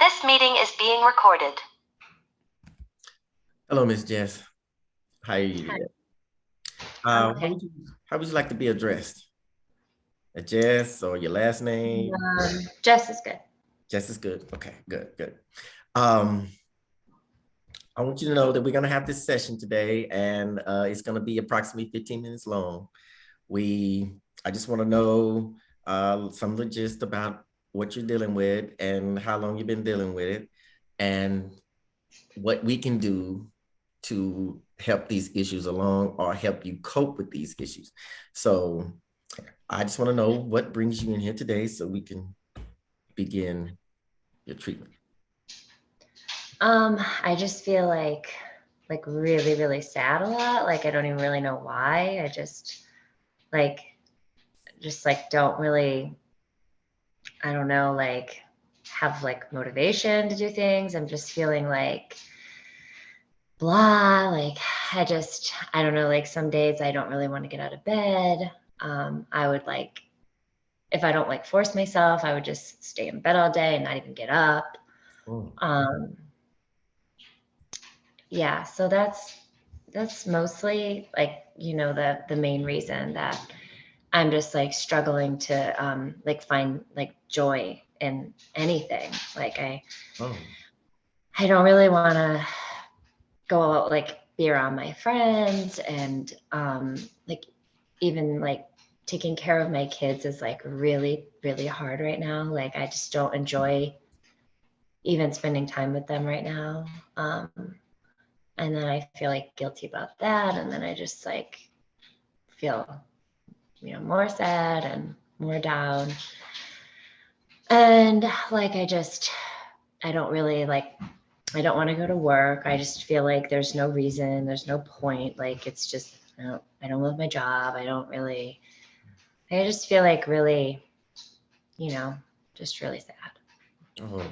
This meeting is being recorded. Hello, Miss Jess. How are you today? Okay. How would you like to be addressed? A Jess or your last name? Jess is good. Jess is good. Okay, good. I want you to know that we're going to have this session today, and it's going to be approximately 15 minutes long. I just want to know some of the gist about what you're dealing with and how long you've been dealing with it, and what we can do to help these issues along or help you cope with these issues. So I just want to know what brings you in here today so we can begin your treatment. I just feel like really, really sad a lot. Like I don't even really know why. I just don't really, I don't know, like have like motivation to do things. I'm just feeling like blah, like I don't know, like some days I don't really want to get out of bed. I would like, if I don't like force myself, I would just stay in bed all day and not even get up. Oh. Yeah, so that's mostly like, you know, the main reason that I'm just like struggling to like find like joy in anything. Like I don't really want to go out, like be around my friends, and like even like taking care of my kids is like really, really hard right now. Like I just don't enjoy even spending time with them right now. And then I feel like guilty about that. And then I just like feel, you know, more sad and more down. And like, I don't really like, I don't want to go to work. I just feel like there's no reason, there's no point. Like, it's just, I don't love my job. I just feel like really, you know, just really sad. Oh,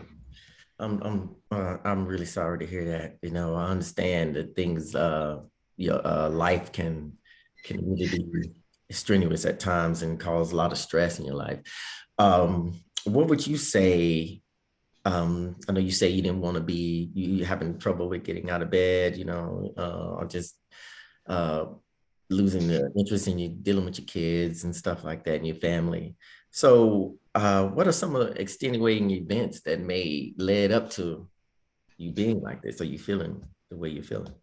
I'm really sorry to hear that. You know, I understand that things, your life can really be strenuous at times and cause a lot of stress in your life. What would you say? I know you say you didn't want to be, you having trouble with getting out of bed, you know, or just uh, losing the interest in you dealing with your kids and stuff like that and your family. So, what are some of the extenuating events that may led up to you being like this? Are you feeling the way you're feeling?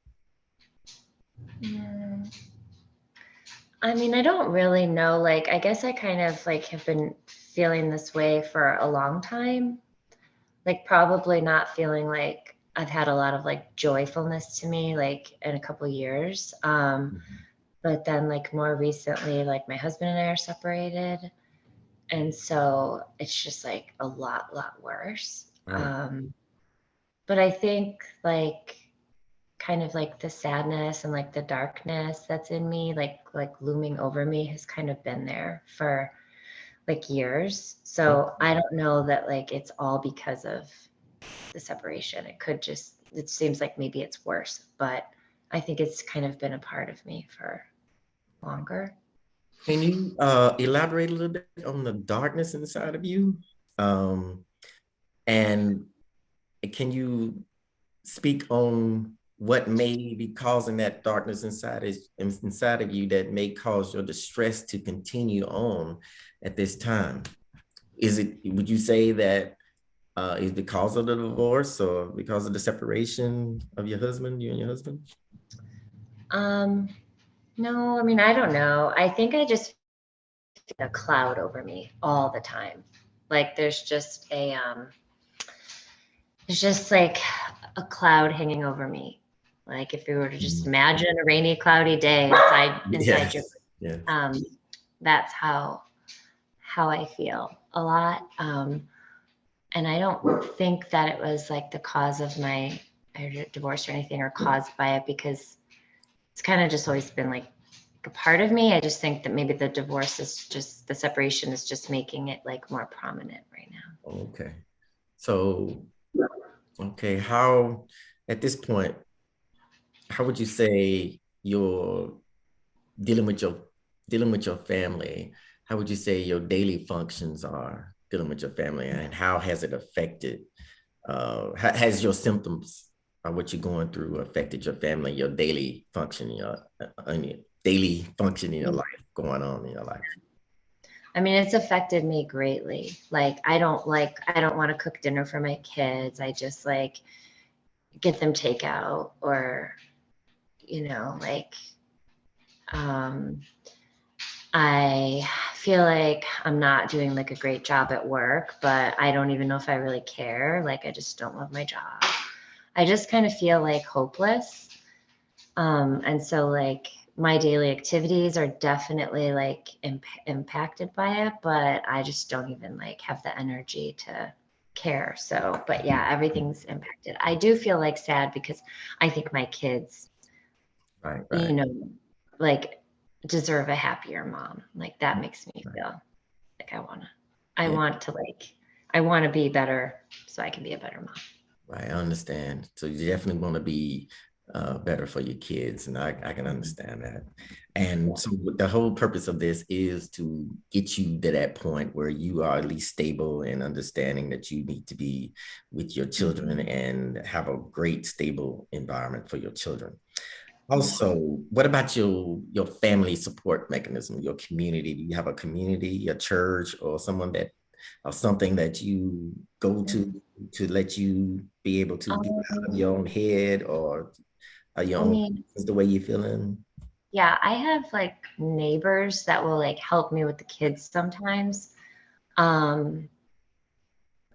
I mean, I don't really know. Like, I guess I kind of like have been feeling this way for a long time. Like, probably not feeling like I've had a lot of like joyfulness to me, like in a couple years. But then, like, more recently, like my husband and I are separated. And so it's just like a lot worse. Right. But I think like kind of like the sadness and like the darkness that's in me, like looming over me, has kind of been there for like years. So I don't know that like it's all because of the separation. It seems like maybe it's worse, but I think it's kind of been a part of me for longer. Can you elaborate a little bit on the darkness inside of you? And can you speak on what may be causing that darkness inside of you that may cause your distress to continue on at this time? Would you say that is because of the divorce or because of the separation of your husband, you and your husband? No, I mean, I don't know. I think I just feel a cloud over me all the time. Like there's just like a cloud hanging over me. Like if you were to just imagine a rainy, cloudy day inside your, Yeah. That's how I feel a lot. And I don't think that it was like the cause of my divorce or anything, or caused by it, because it's kind of just always been like a part of me. I just think that maybe the separation is just making it like more prominent right now. Okay. So, okay, how, at this point, how would you say you're dealing with your family? How would you say your daily functions are dealing with your family, and how has it affected has your symptoms or what you're going through affected your family, your daily function, your daily function in your life going on in your life? I mean, it's affected me greatly. Like, I don't want to cook dinner for my kids. I just like get them takeout, or, like, I feel like I'm not doing like a great job at work, but I don't even know if I really care. Like, I just don't love my job. I just kind of feel like hopeless. And so like my daily activities are definitely like impacted by it, but I just don't even like have the energy to care. So, but yeah, everything's impacted. I do feel like sad because I think my kids, Right, you right, know, like deserve a happier mom. Like that makes me feel like I yeah, want to like, I want to be better so I can be a better mom. right. I understand. So you definitely want to be better for your kids, and I can understand that. And so the whole purpose of this is to get you to that point where you are at least stable and understanding that you need to be with your children and have a great, stable environment for your children. Also, what about your family support mechanism, your community? Do you have a community, a church, or someone that or something that you go to let you be able to get out of Um, your own head or your I own mean, is the way you're feeling? yeah, I have like neighbors that will like help me with the kids sometimes. Um,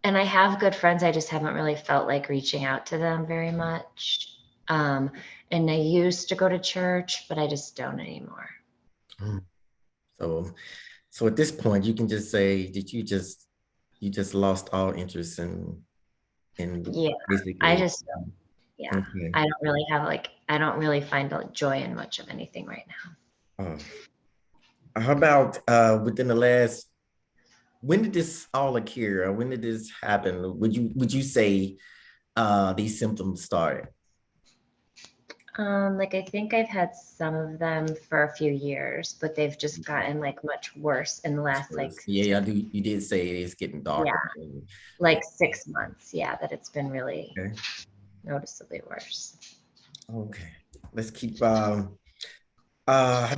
and I have good friends. I just haven't really felt like reaching out to them very much. Um, and I used to go to church, but I just don't anymore. Mm. So so at this point you can just say that you just lost all interest in Yeah, I basically just, yeah, okay. I don't really find like joy in much of anything right now. Uh, how about within the last when did this all occur? Or when did this happen? Would you say these symptoms started? Like I think I've had some of them for a few years, but they've just gotten like much worse in the last like Yeah, I do. You did say it's getting yeah, darker. like 6 months. Yeah, that it's been really Okay. noticeably worse. Okay. Let's keep. Have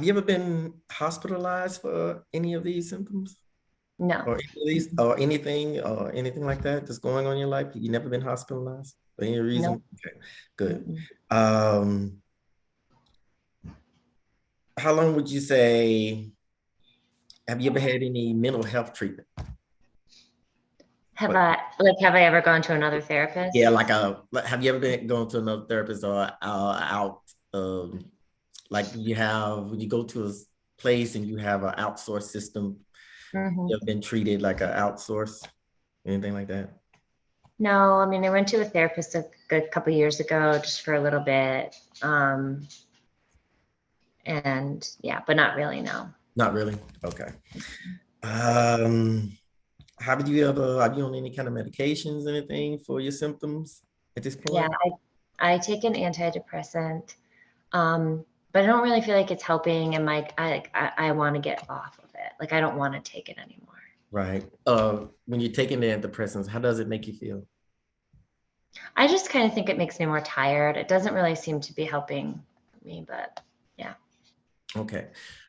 you ever been hospitalized for any of these symptoms, No, or any of these, or anything like that that's going on in your life? You never been hospitalized for any no. reason? Okay, good. Mm-mm. Um, how long would you say? Have you ever had any mental health treatment? What? Have I ever gone to another therapist? Yeah, have you ever been going to another therapist or out? Like you have when you go to a place and you have an outsourced system. Hmm. You have been treated like an outsource, anything like that? No, I mean I went to a therapist a good couple years ago just for a little bit. And yeah, but not really, no. Not really. Okay. Um, have you ever are you on any kind of medications, anything for your symptoms at this Yeah, point? I take an antidepressant. But I don't really feel like it's helping, and like I want to get off of it. Like I don't want to take it anymore. Right. When you're taking the antidepressants, how does it make you feel? I just kind of think it makes me more tired. It doesn't really seem to be helping me, but yeah. Okay.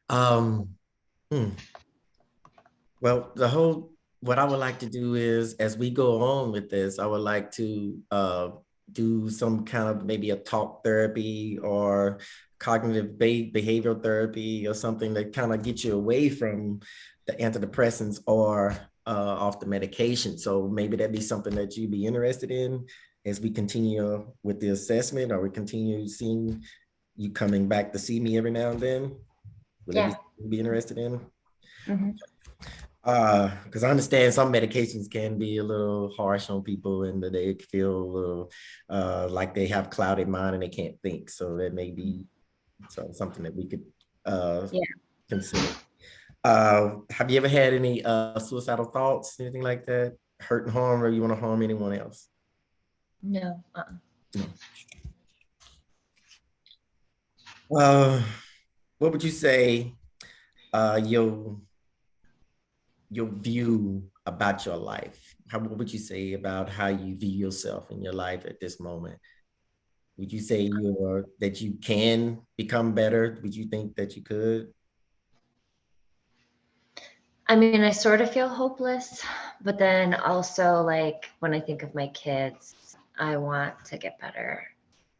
Um, hmm. Well, what I would like to do is, as we go on with this, I would like to do some kind of maybe a talk therapy or cognitive behavioral therapy or something that kind of get you away from the antidepressants or off the medication. So maybe that'd be something that you'd be interested in as we continue with the assessment, or we continue seeing you coming back to see me every now and then. Will that Yeah. be interested in? Hmm. Because I understand some medications can be a little harsh on people and that they feel a little like they have clouded mind and they can't think. So that may be something that we could uh, Yeah. consider. Have you ever had any suicidal thoughts, anything like that? Hurt and harm, or you want to harm anyone else? No. No. Uh, what would you say uh, your your view about your life? what would you say about how you view yourself in your life at this moment? Would you say that you can become better? Would you think that you could? I mean, I sort of feel hopeless, but then also like when I think of my kids, I want to get better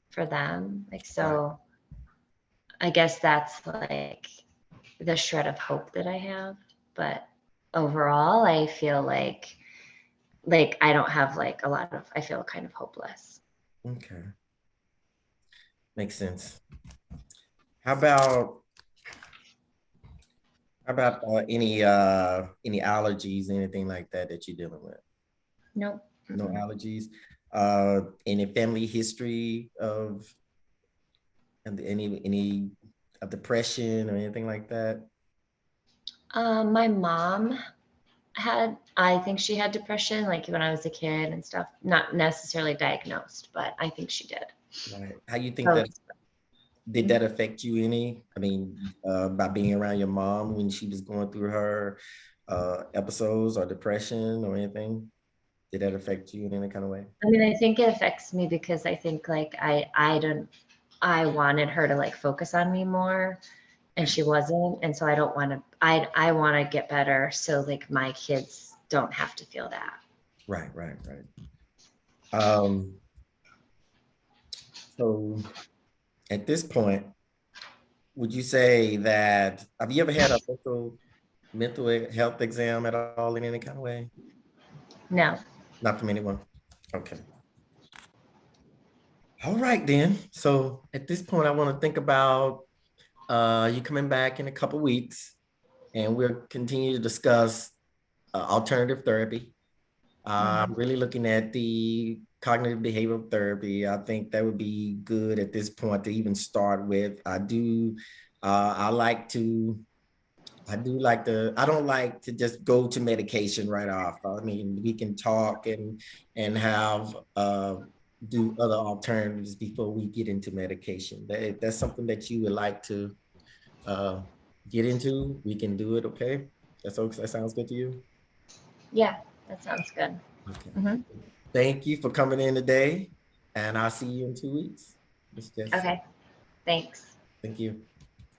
for them. Like, Right. so I guess that's like the shred of hope that I have. But overall, I feel like I don't have like a lot of, I feel kind of hopeless. Okay. Makes sense. How about any allergies, anything like that that you're dealing with? Nope. No Mm-mm. allergies. Any family history of any depression or anything like that? My mom I think she had depression like when I was a kid and stuff. Not necessarily diagnosed, but I think she did. Right. How you think So, that did that affect you any? I mean, by being around your mom when she was going through her episodes or depression or anything? Did that affect you in any kind of way? I mean, I think it affects me because I think like I wanted her to like focus on me more and she wasn't. And so I don't want to, I want to get better. So like my kids don't have to feel that. Right, right, right. Um, so at this point, would you say that have you ever had a mental health exam at all in any kind of way? No. Not from anyone. Okay. All right then. So at this point, I want to think about you coming back in a couple weeks, and we'll continue to discuss alternative therapy. I'm Mhm. really looking at the cognitive behavioral therapy. I think that would be good at this point to even start with. I like to I don't like to just go to medication right off. I mean, we can talk and have do other alternatives before we get into medication. If that's something that you would like to uh, get into, we can do it. Okay, that sounds good to you. Yeah, that sounds good. Okay. Hmm. Thank you for coming in today, and I'll see you in 2 weeks, Miss Jess. Okay. Thanks. Thank you.